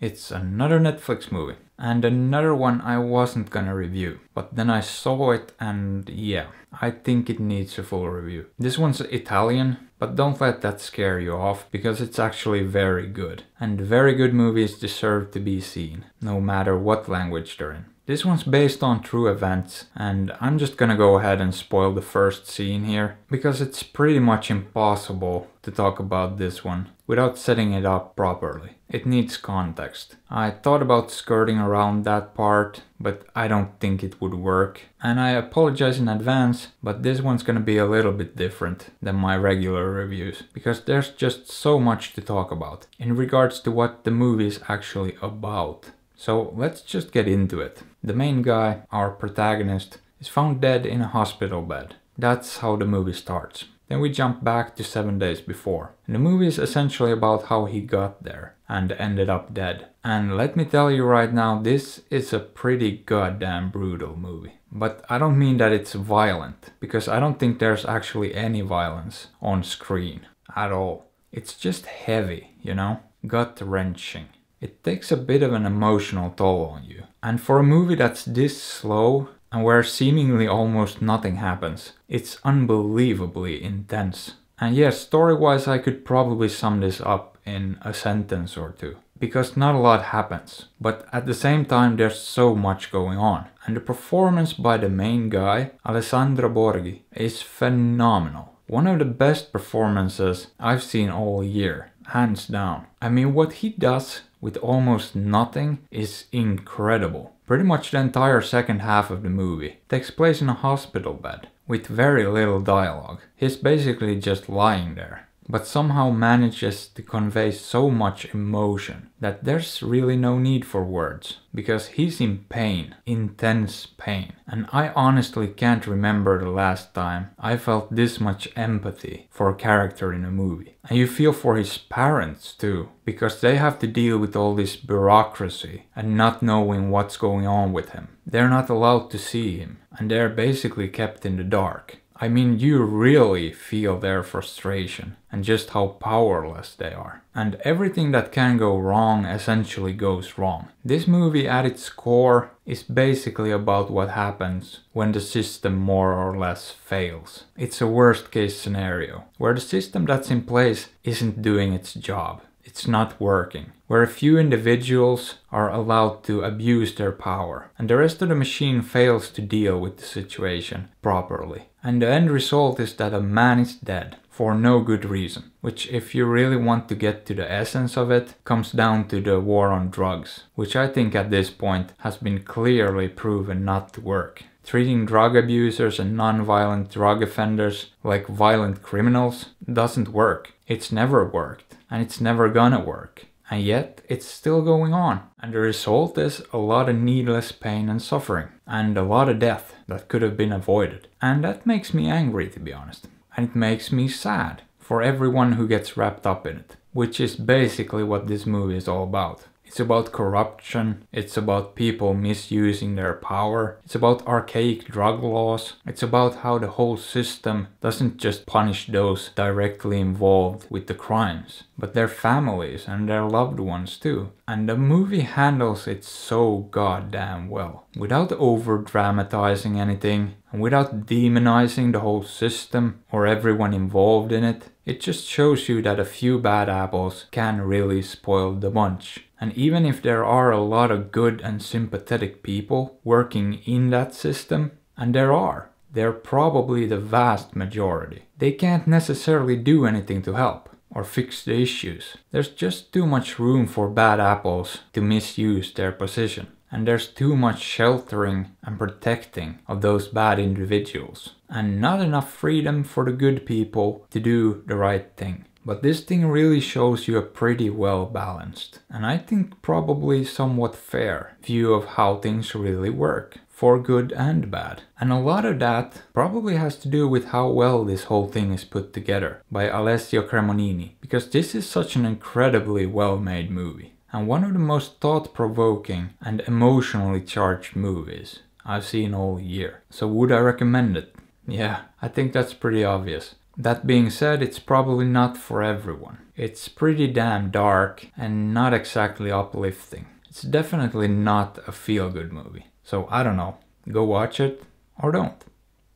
It's another Netflix movie. And another one I wasn't gonna review. But then I saw it and yeah, I think it needs a full review. This one's Italian, but don't let that scare you off because it's actually very good. And very good movies deserve to be seen, no matter what language they're in. This one's based on true events, and I'm just gonna go ahead and spoil the first scene here, because it's pretty much impossible to talk about this one without setting it up properly. It needs context. I thought about skirting around that part, but I don't think it would work. And I apologize in advance, but this one's gonna be a little bit different than my regular reviews, because there's just so much to talk about in regards to what the movie is actually about. So let's just get into it. The main guy, our protagonist, is found dead in a hospital bed. That's how the movie starts. Then we jump back to 7 days before. And the movie is essentially about how he got there and ended up dead. And let me tell you right now, this is a pretty goddamn brutal movie. But I don't mean that it's violent, because I don't think there's actually any violence on screen at all. It's just heavy, you know? Gut-wrenching. It takes a bit of an emotional toll on you. And for a movie that's this slow and where seemingly almost nothing happens, it's unbelievably intense. And yes, story-wise I could probably sum this up in a sentence or two, because not a lot happens. But at the same time there's so much going on. And the performance by the main guy, Alessandro Borghi, is phenomenal. One of the best performances I've seen all year, hands down. I mean, what he does with almost nothing is incredible. Pretty much the entire second half of the movie takes place in a hospital bed with very little dialogue. He's basically just lying there, but somehow manages to convey so much emotion that there's really no need for words, because he's in pain, intense pain. And I honestly can't remember the last time I felt this much empathy for a character in a movie. And you feel for his parents too, because they have to deal with all this bureaucracy and not knowing what's going on with him. They're not allowed to see him, and they're basically kept in the dark. I mean, you really feel their frustration and just how powerless they are. And everything that can go wrong essentially goes wrong. This movie at its core is basically about what happens when the system more or less fails. It's a worst case scenario, where the system that's in place isn't doing its job. It's not working, where a few individuals are allowed to abuse their power, and the rest of the machine fails to deal with the situation properly. And the end result is that a man is dead for no good reason, which, if you really want to get to the essence of it, comes down to the war on drugs, which I think at this point has been clearly proven not to work. Treating drug abusers and non-violent drug offenders like violent criminals doesn't work. It's never worked, and it's never gonna work. And yet, it's still going on. And the result is a lot of needless pain and suffering, and a lot of death that could have been avoided. And that makes me angry, to be honest. And it makes me sad for everyone who gets wrapped up in it, which is basically what this movie is all about. It's about corruption, it's about people misusing their power, it's about archaic drug laws, it's about how the whole system doesn't just punish those directly involved with the crimes, but their families and their loved ones too. And the movie handles it so goddamn well, without over dramatizing anything, and without demonizing the whole system or everyone involved in it. It just shows you that a few bad apples can really spoil the bunch. And even if there are a lot of good and sympathetic people working in that system, and they're probably the vast majority, they can't necessarily do anything to help or fix the issues. There's just too much room for bad apples to misuse their position. And there's too much sheltering and protecting of those bad individuals. And not enough freedom for the good people to do the right thing. But this thing really shows you a pretty well balanced, and I think probably somewhat fair, view of how things really work, for good and bad. And a lot of that probably has to do with how well this whole thing is put together by Alessio Cremonini, because this is such an incredibly well made movie. And one of the most thought-provoking and emotionally charged movies I've seen all year. So would I recommend it? Yeah, I think that's pretty obvious. That being said, it's probably not for everyone. It's pretty damn dark and not exactly uplifting. It's definitely not a feel-good movie. So I don't know, go watch it or don't.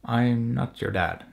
I'm not your dad.